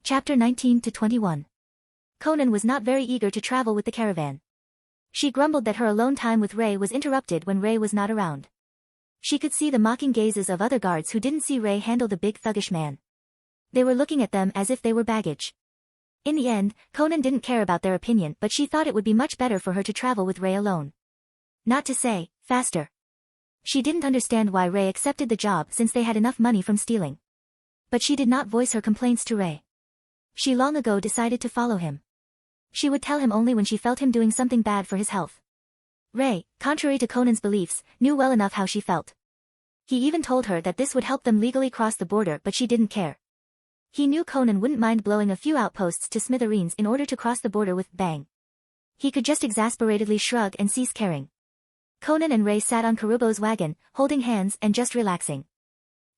Chapter 19-21. Conan was not very eager to travel with the caravan. She grumbled that her alone time with Ray was interrupted when Ray was not around. She could see the mocking gazes of other guards who didn't see Ray handle the big thuggish man. They were looking at them as if they were baggage. In the end, Conan didn't care about their opinion, but she thought it would be much better for her to travel with Ray alone. Not to say, faster. She didn't understand why Ray accepted the job since they had enough money from stealing. But she did not voice her complaints to Ray. She long ago decided to follow him. She would tell him only when she felt him doing something bad for his health. Ray, contrary to Conan's beliefs, knew well enough how she felt. He even told her that this would help them legally cross the border, but she didn't care. He knew Conan wouldn't mind blowing a few outposts to smithereens in order to cross the border with bang. He could just exasperatedly shrug and cease caring. Conan and Ray sat on Karubo's wagon, holding hands and just relaxing.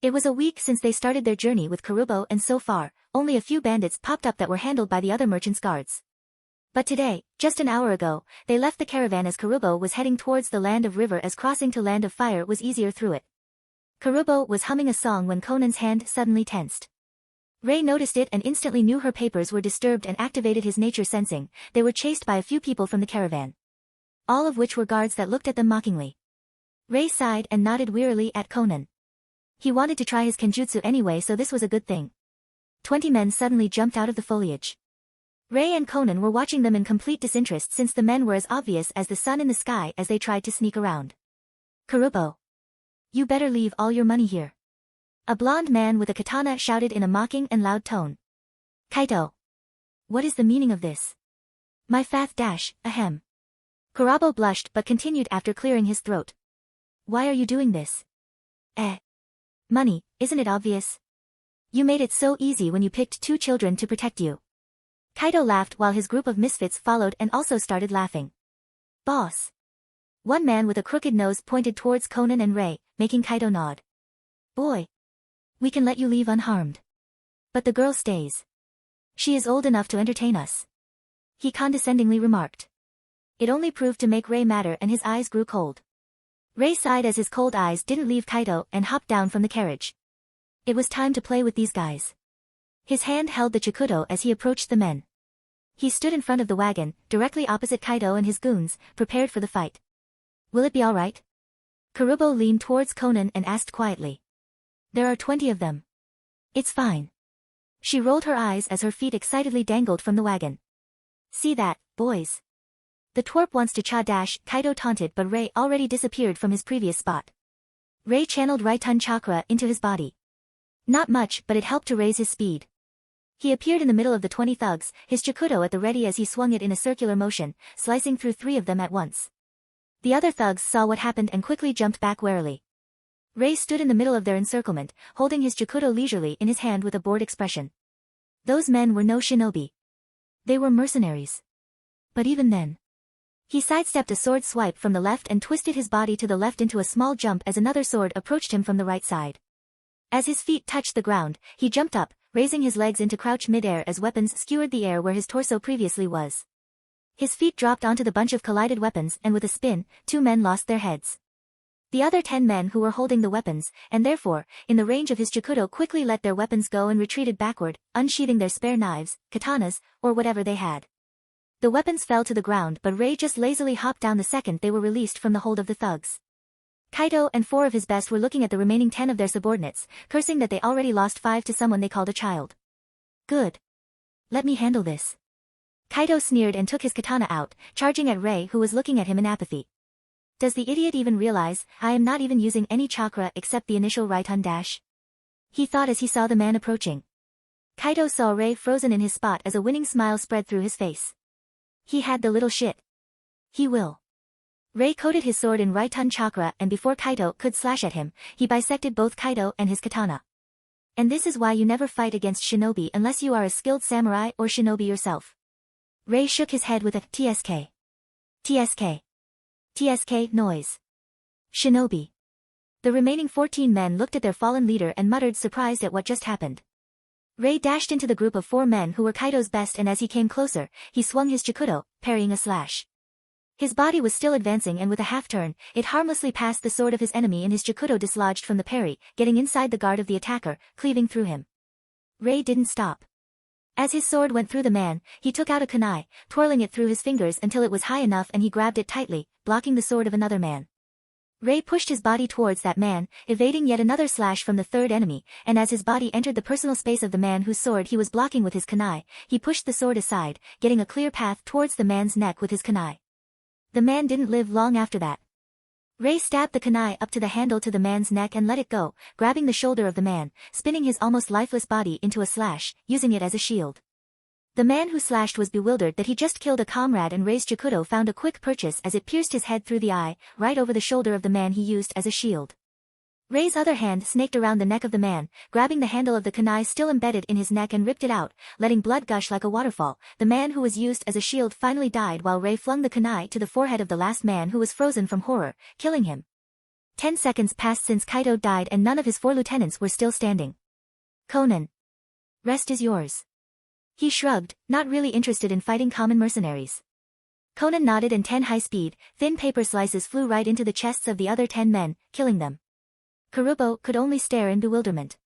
It was a week since they started their journey with Karubo, and so far, only a few bandits popped up that were handled by the other merchants' guards. But today, just an hour ago, they left the caravan as Karubo was heading towards the Land of River, as crossing to Land of Fire was easier through it. Karubo was humming a song when Conan's hand suddenly tensed. Ray noticed it and instantly knew her papers were disturbed and activated his nature sensing. They were chased by a few people from the caravan. All of which were guards that looked at them mockingly. Ray sighed and nodded wearily at Conan. He wanted to try his kenjutsu anyway, so this was a good thing. 20 men suddenly jumped out of the foliage. Ray and Conan were watching them in complete disinterest since the men were as obvious as the sun in the sky as they tried to sneak around. Karubo. You better leave all your money here. A blonde man with a katana shouted in a mocking and loud tone. Kaito. What is the meaning of this? My fath dash, ahem. Karubo blushed but continued after clearing his throat. Why are you doing this? Money, isn't it obvious? You made it so easy when you picked 2 children to protect you. Kaito laughed while his group of misfits followed and also started laughing. Boss. One man with a crooked nose pointed towards Conan and Ray, making Kaito nod. Boy. We can let you leave unharmed. But the girl stays. She is old enough to entertain us. He condescendingly remarked. It only proved to make Ray madder and his eyes grew cold. Ray sighed as his cold eyes didn't leave Kaito and hopped down from the carriage. It was time to play with these guys. His hand held the chikudo as he approached the men. He stood in front of the wagon, directly opposite Kaito and his goons, prepared for the fight. Will it be all right? Karubo leaned towards Conan and asked quietly. There are 20 of them. It's fine. She rolled her eyes as her feet excitedly dangled from the wagon. See that, boys? The twerp wants to cha-dash, Kaito taunted, but Ray already disappeared from his previous spot. Ray channeled Raitun chakra into his body. Not much, but it helped to raise his speed. He appeared in the middle of the 20 thugs, his chikudo at the ready as he swung it in a circular motion, slicing through 3 of them at once. The other thugs saw what happened and quickly jumped back warily. Ray stood in the middle of their encirclement, holding his chikudo leisurely in his hand with a bored expression. Those men were no shinobi. They were mercenaries. But even then. He sidestepped a sword swipe from the left and twisted his body to the left into a small jump as another sword approached him from the right side. As his feet touched the ground, he jumped up, raising his legs into crouch mid-air as weapons skewered the air where his torso previously was. His feet dropped onto the bunch of collided weapons and with a spin, 2 men lost their heads. The other 10 men who were holding the weapons, and therefore, in the range of his chikudo, quickly let their weapons go and retreated backward, unsheathing their spare knives, katanas, or whatever they had. The weapons fell to the ground, but Ray just lazily hopped down the second they were released from the hold of the thugs. Kaito and 4 of his best were looking at the remaining 10 of their subordinates, cursing that they already lost 5 to someone they called a child. Good. Let me handle this. Kaito sneered and took his katana out, charging at Ray, who was looking at him in apathy. Does the idiot even realize I am not even using any chakra except the initial Raitun dash? He thought as he saw the man approaching. Kaito saw Ray frozen in his spot as a winning smile spread through his face. He had the little shit. He will. Ray coated his sword in Raitun chakra and before Kaito could slash at him, he bisected both Kaito and his katana. And this is why you never fight against shinobi unless you are a skilled samurai or shinobi yourself. Ray shook his head with a TSK. TSK. TSK noise. Shinobi. The remaining 14 men looked at their fallen leader and muttered, surprised at what just happened. Ray dashed into the group of 4 men who were Kaito's best, and as he came closer, he swung his chikudo, parrying a slash. His body was still advancing and with a half-turn, it harmlessly passed the sword of his enemy and his chikudo dislodged from the parry, getting inside the guard of the attacker, cleaving through him. Ray didn't stop. As his sword went through the man, he took out a kunai, twirling it through his fingers until it was high enough and he grabbed it tightly, blocking the sword of another man. Rei pushed his body towards that man, evading yet another slash from the third enemy, and as his body entered the personal space of the man whose sword he was blocking with his kunai, he pushed the sword aside, getting a clear path towards the man's neck with his kunai. The man didn't live long after that. Rei stabbed the kunai up to the handle to the man's neck and let it go, grabbing the shoulder of the man, spinning his almost lifeless body into a slash, using it as a shield. The man who slashed was bewildered that he just killed a comrade, and Rei's Jakudo found a quick purchase as it pierced his head through the eye, right over the shoulder of the man he used as a shield. Rei's other hand snaked around the neck of the man, grabbing the handle of the kunai still embedded in his neck and ripped it out, letting blood gush like a waterfall. The man who was used as a shield finally died while Rei flung the kunai to the forehead of the last man who was frozen from horror, killing him. 10 seconds passed since Kaito died and none of his 4 lieutenants were still standing. Conan. Rest is yours. He shrugged, not really interested in fighting common mercenaries. Conan nodded and 10 high-speed, thin paper slices flew right into the chests of the other 10 men, killing them. Kurubo could only stare in bewilderment.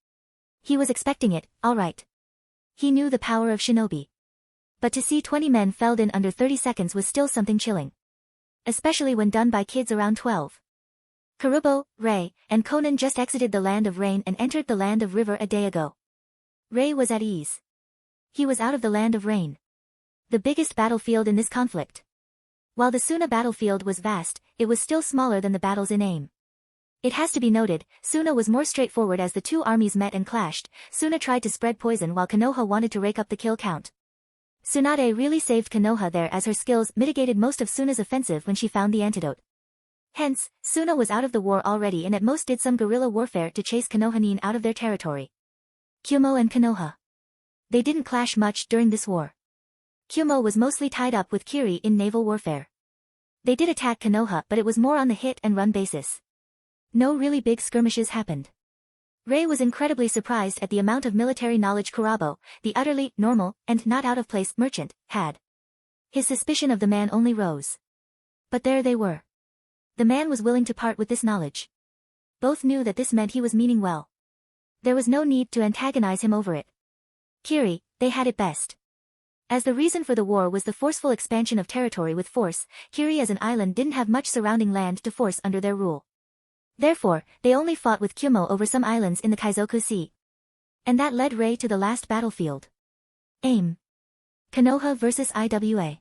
He was expecting it, all right. He knew the power of shinobi. But to see 20 men felled in under 30 seconds was still something chilling. Especially when done by kids around 12. Kurubo, Rei, and Conan just exited the Land of Rain and entered the Land of River a day ago. Rei was at ease. He was out of the Land of Rain, the biggest battlefield in this conflict. While the Suna battlefield was vast, it was still smaller than the battles in AIM. It has to be noted, Suna was more straightforward as the two armies met and clashed. Suna tried to spread poison while Konoha wanted to rake up the kill count. Tsunade really saved Konoha there as her skills mitigated most of Suna's offensive when she found the antidote. Hence, Suna was out of the war already and at most did some guerrilla warfare to chase Konohanin out of their territory. Kyumo and Konoha. They didn't clash much during this war. Kyumo was mostly tied up with Kiri in naval warfare. They did attack Konoha but it was more on the hit and run basis. No really big skirmishes happened. Rei was incredibly surprised at the amount of military knowledge Kurabo, the utterly normal and not out of place merchant, had. His suspicion of the man only rose. But there they were. The man was willing to part with this knowledge. Both knew that this meant he was meaning well. There was no need to antagonize him over it. Kiri, they had it best. As the reason for the war was the forceful expansion of territory with force, Kiri as an island didn't have much surrounding land to force under their rule. Therefore, they only fought with Kyumo over some islands in the Kaizoku Sea. And that led Rei to the last battlefield. AIM. Konoha vs IWA.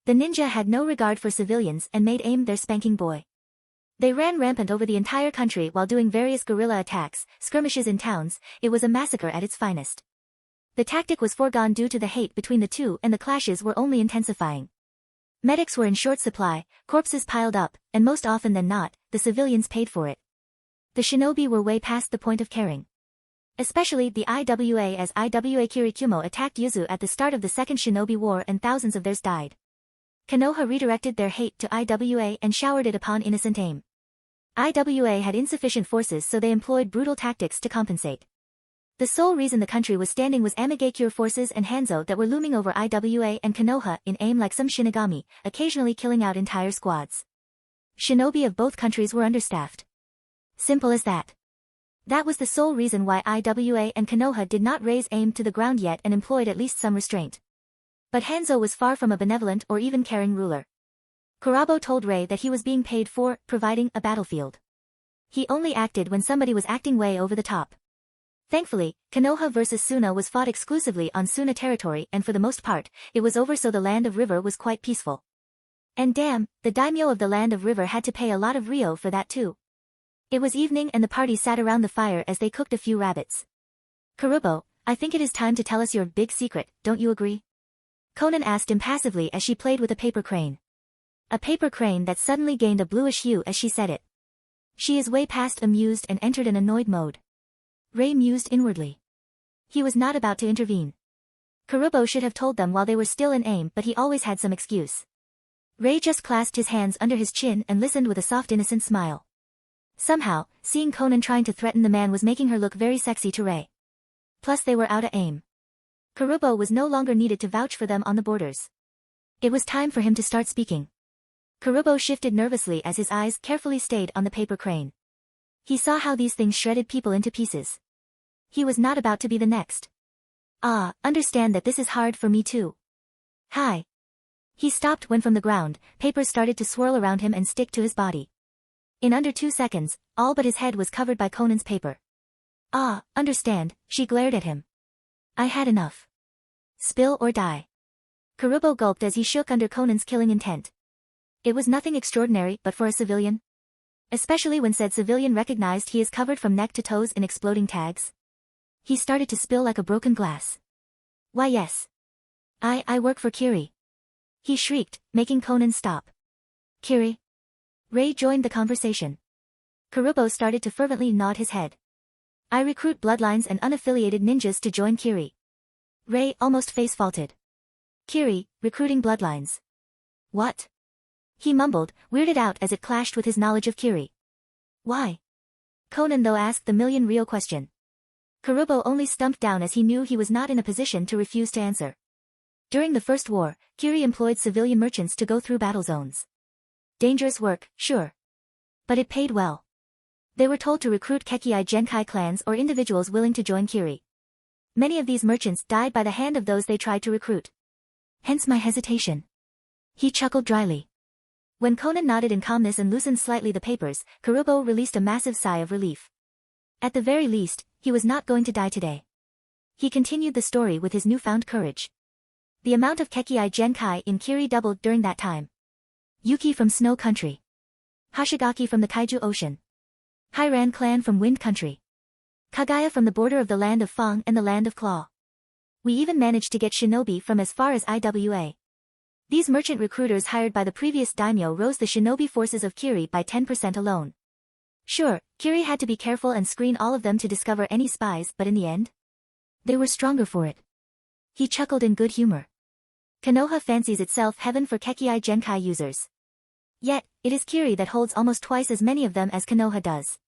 The ninja had no regard for civilians and made AIM their spanking boy. They ran rampant over the entire country while doing various guerrilla attacks, skirmishes in towns. It was a massacre at its finest. The tactic was foregone due to the hate between the two and the clashes were only intensifying. Medics were in short supply, corpses piled up, and most often than not, the civilians paid for it. The shinobi were way past the point of caring. Especially the IWA as IWA Kirikumo attacked Yuzu at the start of the Second Shinobi War and thousands of theirs died. Konoha redirected their hate to IWA and showered it upon innocent AIM. IWA had insufficient forces so they employed brutal tactics to compensate. The sole reason the country was standing was Amigakure forces and Hanzo that were looming over IWA and Konoha in AIM like some shinigami, occasionally killing out entire squads. Shinobi of both countries were understaffed. Simple as that. That was the sole reason why IWA and Konoha did not raise AIM to the ground yet and employed at least some restraint. But Hanzo was far from a benevolent or even caring ruler. Kurabo told Rei that he was being paid for providing a battlefield. He only acted when somebody was acting way over the top. Thankfully, Konoha vs Suna was fought exclusively on Suna territory and for the most part, it was over so the Land of River was quite peaceful. And damn, the daimyo of the Land of River had to pay a lot of ryo for that too. It was evening and the party sat around the fire as they cooked a few rabbits. Kurubo, I think it is time to tell us your big secret, don't you agree? Conan asked impassively as she played with a paper crane. A paper crane that suddenly gained a bluish hue as she said it. She is way past amused and entered an annoyed mode. Rei mused inwardly. He was not about to intervene. Kurubo should have told them while they were still in AIM but he always had some excuse. Rei just clasped his hands under his chin and listened with a soft innocent smile. Somehow, seeing Conan trying to threaten the man was making her look very sexy to Rei. Plus they were out of AIM. Kurubo was no longer needed to vouch for them on the borders. It was time for him to start speaking. Kurubo shifted nervously as his eyes carefully stayed on the paper crane. He saw how these things shredded people into pieces. He was not about to be the next. Understand that this is hard for me too. Hi. He stopped when from the ground, papers started to swirl around him and stick to his body. In under 2 seconds, all but his head was covered by Conan's paper. Understand, she glared at him. I had enough. Spill or die. Kurubo gulped as he shook under Conan's killing intent. It was nothing extraordinary but for a civilian. Especially when said civilian recognized he is covered from neck to toes in exploding tags. He started to spill like a broken glass. Why yes. I work for Kiri. He shrieked, making Conan stop. Kiri? Ray joined the conversation. Kurubo started to fervently nod his head. I recruit bloodlines and unaffiliated ninjas to join Kiri. Ray almost face-faulted. Kiri, recruiting bloodlines. What? He mumbled, weirded out as it clashed with his knowledge of Kiri. Why? Conan though asked the million real question. Kurubo only stumped down as he knew he was not in a position to refuse to answer. During the First War, Kiri employed civilian merchants to go through battle zones. Dangerous work, sure. But it paid well. They were told to recruit Kekii Genkai clans or individuals willing to join Kiri. Many of these merchants died by the hand of those they tried to recruit. Hence my hesitation. He chuckled dryly. When Conan nodded in calmness and loosened slightly the papers, Kurubo released a massive sigh of relief. At the very least, he was not going to die today. He continued the story with his newfound courage. The amount of Kekii Genkai in Kiri doubled during that time. Yuki from Snow Country. Hashigaki from the Kaiju Ocean. Hiran clan from Wind Country. Kagaya from the border of the land of Fang and the land of Claw. We even managed to get shinobi from as far as Iwa. These merchant recruiters hired by the previous daimyo rose the shinobi forces of Kiri by 10% alone. Sure, Kiri had to be careful and screen all of them to discover any spies, but in the end, they were stronger for it. He chuckled in good humor. Konoha fancies itself heaven for Kekii Genkai users. Yet, it is Kiri that holds almost twice as many of them as Konoha does.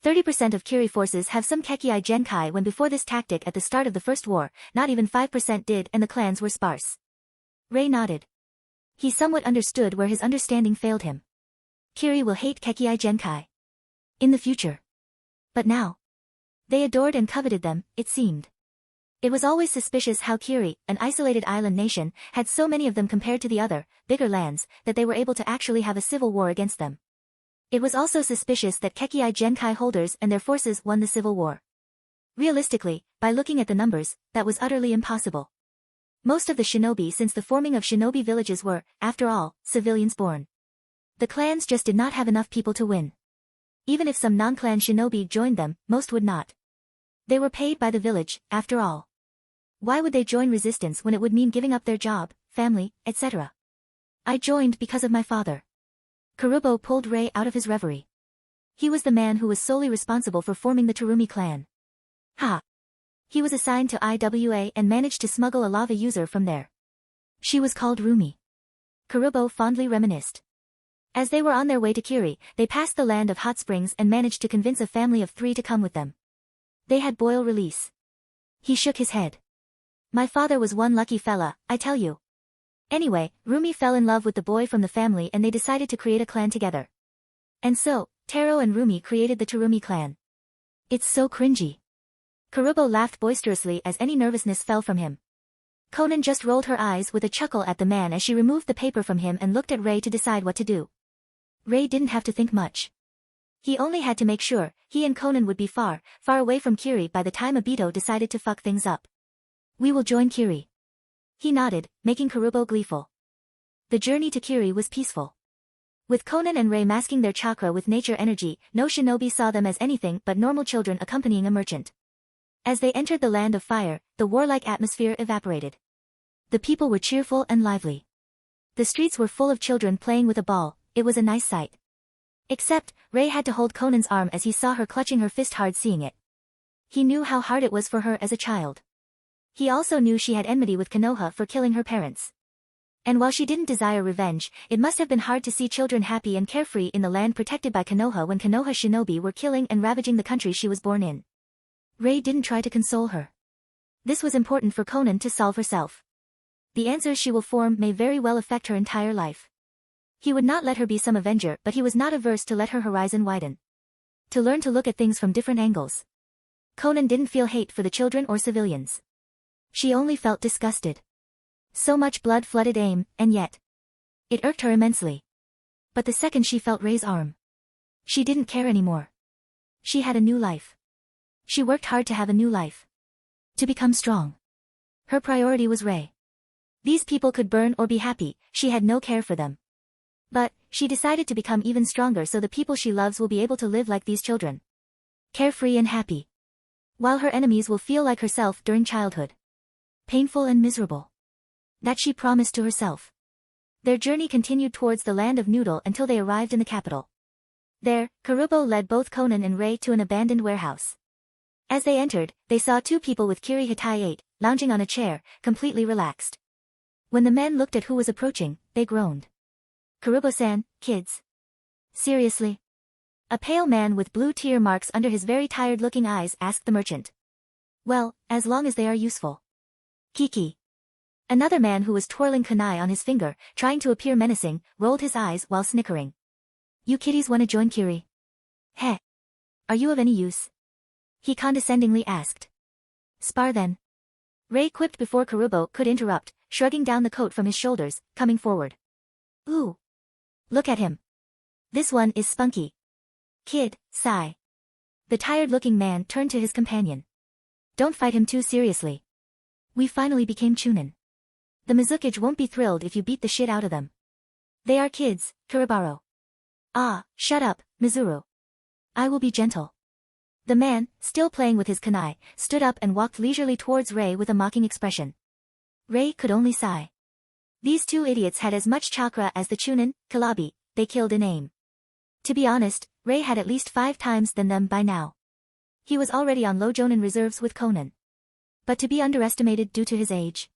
30% of Kiri forces have some Kekii Genkai when before this tactic at the start of the First War, not even 5% did and the clans were sparse. Ray nodded. He somewhat understood where his understanding failed him. Kiri will hate Kekii Genkai. In the future. But now. They adored and coveted them, it seemed. It was always suspicious how Kiri, an isolated island nation, had so many of them compared to the other, bigger lands, that they were able to actually have a civil war against them. It was also suspicious that Kekii Genkai holders and their forces won the civil war. Realistically, by looking at the numbers, that was utterly impossible. Most of the shinobi since the forming of shinobi villages were, after all, civilians born. The clans just did not have enough people to win. Even if some non-clan shinobi joined them, most would not. They were paid by the village, after all. Why would they join resistance when it would mean giving up their job, family, etc.? I joined because of my father. Kurubo pulled Ray out of his reverie. He was the man who was solely responsible for forming the Terumi clan. Ha! He was assigned to Iwa and managed to smuggle a lava user from there. She was called Rumi. Kurubo fondly reminisced. As they were on their way to Kiri, they passed the land of hot springs and managed to convince a family of 3 to come with them. They had boil release. He shook his head. My father was one lucky fella, I tell you. Anyway, Rumi fell in love with the boy from the family and they decided to create a clan together. And so, Taro and Rumi created the Terumi clan. It's so cringy. Kurubo laughed boisterously as any nervousness fell from him. Conan just rolled her eyes with a chuckle at the man as she removed the paper from him and looked at Ray to decide what to do. Ray didn't have to think much. He only had to make sure he and Conan would be far, far away from Kiri by the time Obito decided to fuck things up. We will join Kiri. He nodded, making Kurubo gleeful. The journey to Kiri was peaceful. With Conan and Ray masking their chakra with nature energy, no shinobi saw them as anything but normal children accompanying a merchant. As they entered the land of fire, the warlike atmosphere evaporated. The people were cheerful and lively. The streets were full of children playing with a ball. It was a nice sight. Except, Ray had to hold Conan's arm as he saw her clutching her fist hard seeing it. He knew how hard it was for her as a child. He also knew she had enmity with Konoha for killing her parents. And while she didn't desire revenge, it must have been hard to see children happy and carefree in the land protected by Konoha when Konoha shinobi were killing and ravaging the country she was born in. Ray didn't try to console her. This was important for Conan to solve herself. The answers she will form may very well affect her entire life. He would not let her be some avenger, but he was not averse to let her horizon widen. To learn to look at things from different angles. Conan didn't feel hate for the children or civilians. She only felt disgusted. So much blood flooded aim, and yet. It irked her immensely. But the second she felt Rei's arm. She didn't care anymore. She had a new life. She worked hard to have a new life. To become strong. Her priority was Rei. These people could burn or be happy, she had no care for them. But, she decided to become even stronger so the people she loves will be able to live like these children. Carefree and happy. While her enemies will feel like herself during childhood. Painful and miserable. That she promised to herself. Their journey continued towards the land of Noodle until they arrived in the capital. There, Kurubo led both Conan and Rei to an abandoned warehouse. As they entered, they saw two people with Kiri Hitai-8, lounging on a chair, completely relaxed. When the men looked at who was approaching, they groaned. Kurubo-san, kids. Seriously? A pale man with blue tear marks under his very tired-looking eyes asked the merchant. Well, as long as they are useful. Kiki. Another man who was twirling kunai on his finger, trying to appear menacing, rolled his eyes while snickering. You kiddies wanna join Kiri? Heh. Are you of any use? He condescendingly asked. Spar then. Rei quipped before Kurubo could interrupt, shrugging down the coat from his shoulders, coming forward. Ooh. Look at him. This one is spunky. Kid, sigh. The tired-looking man turned to his companion. Don't fight him too seriously. We finally became chunin. The Mizukage won't be thrilled if you beat the shit out of them. They are kids, Kuribaro. Ah, shut up, Mizuru. I will be gentle. The man, still playing with his kunai, stood up and walked leisurely towards Rei with a mocking expression. Rei could only sigh. These two idiots had as much chakra as the chunin, Kalabi, they killed in aim. To be honest, Rei had at least 5 times than them by now. He was already on low jonin reserves with Conan. But to be underestimated due to his age.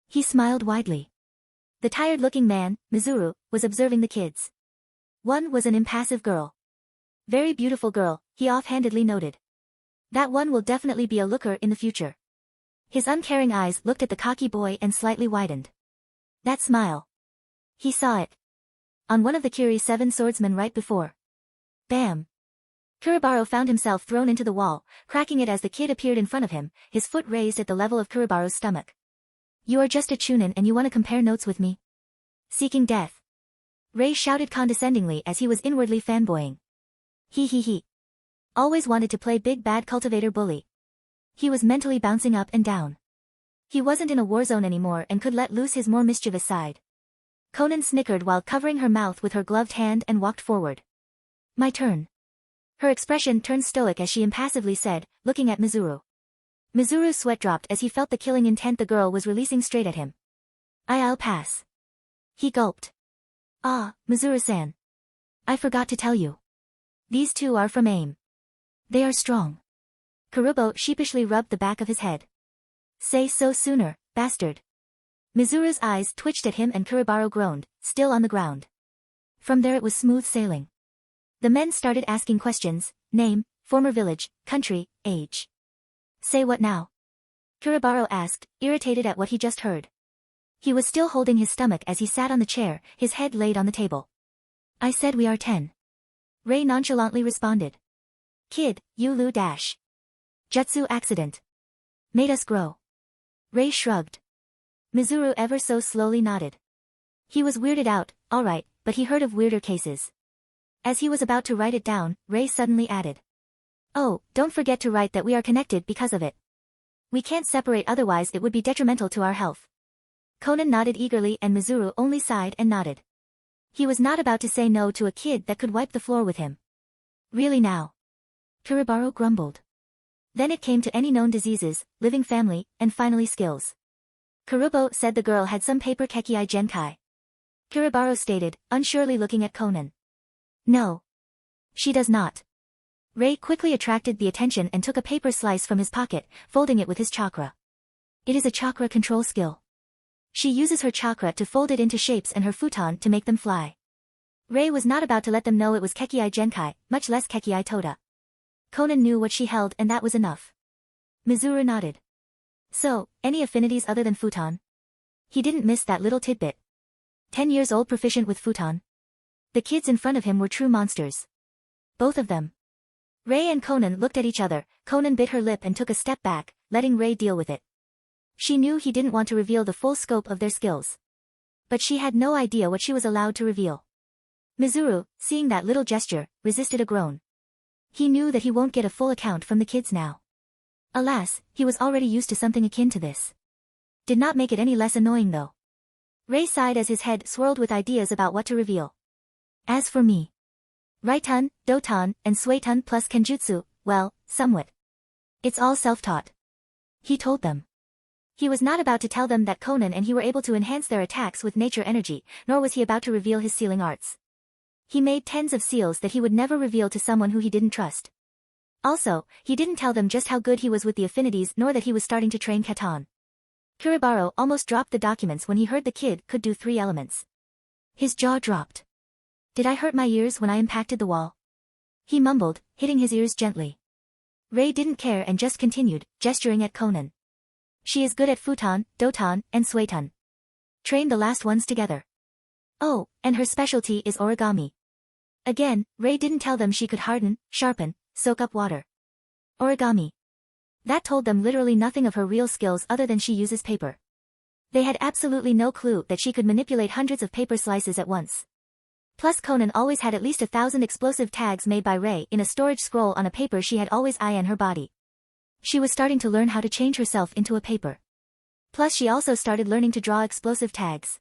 He smiled widely. The tired-looking man, Mizuru, was observing the kids. One was an impassive girl. Very beautiful girl, he offhandedly noted. That one will definitely be a looker in the future. His uncaring eyes looked at the cocky boy and slightly widened. That smile. He saw it. On one of the Kiri 7 swordsmen right before. Bam. Kuribaro found himself thrown into the wall, cracking it as the kid appeared in front of him, his foot raised at the level of Kuribaro's stomach. You are just a chunin and you want to compare notes with me? Seeking death. Rei shouted condescendingly as he was inwardly fanboying. He. Always wanted to play big bad cultivator bully. He was mentally bouncing up and down. He wasn't in a war zone anymore and could let loose his more mischievous side. Conan snickered while covering her mouth with her gloved hand and walked forward. My turn. Her expression turned stoic as she impassively said, looking at Mizuru. Mizuru's sweat dropped as he felt the killing intent the girl was releasing straight at him. I'll pass. He gulped. Ah, Mizuru-san. I forgot to tell you. These two are from AIM. They are strong. Kurubo sheepishly rubbed the back of his head. Say so sooner, bastard. Mizuru's eyes twitched at him and Kuribaro groaned, still on the ground. From there it was smooth sailing. The men started asking questions, name, former village, country, age. Say what now? Kuribaro asked, irritated at what he just heard. He was still holding his stomach as he sat on the chair, his head laid on the table. I said we are 10. Rei nonchalantly responded. Kid, Yulu dash. Jutsu accident. Made us grow. Rei shrugged. Mizuru ever so slowly nodded. He was weirded out, alright, but he heard of weirder cases. As he was about to write it down, Rei suddenly added. Oh, don't forget to write that we are connected because of it. We can't separate otherwise it would be detrimental to our health. Conan nodded eagerly and Mizuru only sighed and nodded. He was not about to say no to a kid that could wipe the floor with him. Really now? Kuribaro grumbled. Then it came to any known diseases, living family, and finally skills. Kurubo said the girl had some paper Kekii Genkai. Kuribaro stated, unsurely looking at Conan. No. She does not. Rei quickly attracted the attention and took a paper slice from his pocket, folding it with his chakra. It is a chakra control skill. She uses her chakra to fold it into shapes and her futon to make them fly. Rei was not about to let them know it was Kekii Genkai, much less Kekii Toda. Conan knew what she held and that was enough. Mizuru nodded. So, any affinities other than futon? He didn't miss that little tidbit. 10 years old proficient with futon. The kids in front of him were true monsters. Both of them. Rei and Conan looked at each other, Conan bit her lip and took a step back, letting Rei deal with it. She knew he didn't want to reveal the full scope of their skills. But she had no idea what she was allowed to reveal. Mizuru, seeing that little gesture, resisted a groan. He knew that he won't get a full account from the kids now. Alas, he was already used to something akin to this. Did not make it any less annoying though. Ray sighed as his head swirled with ideas about what to reveal. As for me, Raiton, Doton, and Suiton plus Kenjutsu, well, somewhat. It's all self-taught. He told them. He was not about to tell them that Conan and he were able to enhance their attacks with nature energy, nor was he about to reveal his sealing arts. He made tens of seals that he would never reveal to someone who he didn't trust. Also, he didn't tell them just how good he was with the affinities nor that he was starting to train Katon. Kuribaro almost dropped the documents when he heard the kid could do 3 elements. His jaw dropped. Did I hurt my ears when I impacted the wall? He mumbled, hitting his ears gently. Ray didn't care and just continued, gesturing at Conan. She is good at futon, doton, and suiton. Train the last ones together. Oh, and her specialty is origami. Again, Ray didn't tell them she could harden, sharpen, soak up water. Origami. That told them literally nothing of her real skills other than she uses paper. They had absolutely no clue that she could manipulate hundreds of paper slices at once. Plus Conan always had at least 1,000 explosive tags made by Ray in a storage scroll on a paper she had always on her body. She was starting to learn how to change herself into a paper. Plus she also started learning to draw explosive tags.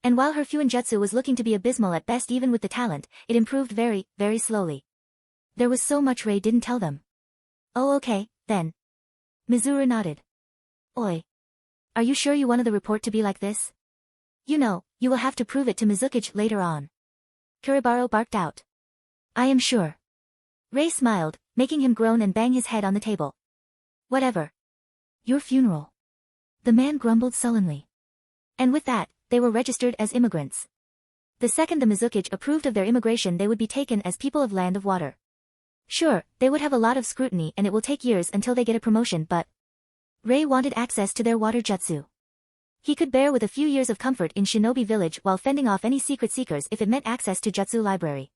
And while her Fuinjutsu was looking to be abysmal at best even with the talent, it improved very, very slowly. There was so much Ray didn't tell them. Oh okay, then. Mizuru nodded. Oi. Are you sure you wanted the report to be like this? You know, you will have to prove it to Mizukichi later on. Kuribaro barked out. I am sure. Ray smiled, making him groan and bang his head on the table. Whatever. Your funeral. The man grumbled sullenly. And with that, they were registered as immigrants. The second the Mizukichi approved of their immigration they would be taken as people of Land of Water. Sure, they would have a lot of scrutiny and it will take years until they get a promotion but Ray wanted access to their water jutsu. He could bear with a few years of comfort in Shinobi Village while fending off any secret seekers if it meant access to Jutsu Library.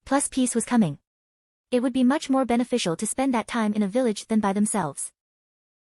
Plus peace was coming. It would be much more beneficial to spend that time in a village than by themselves.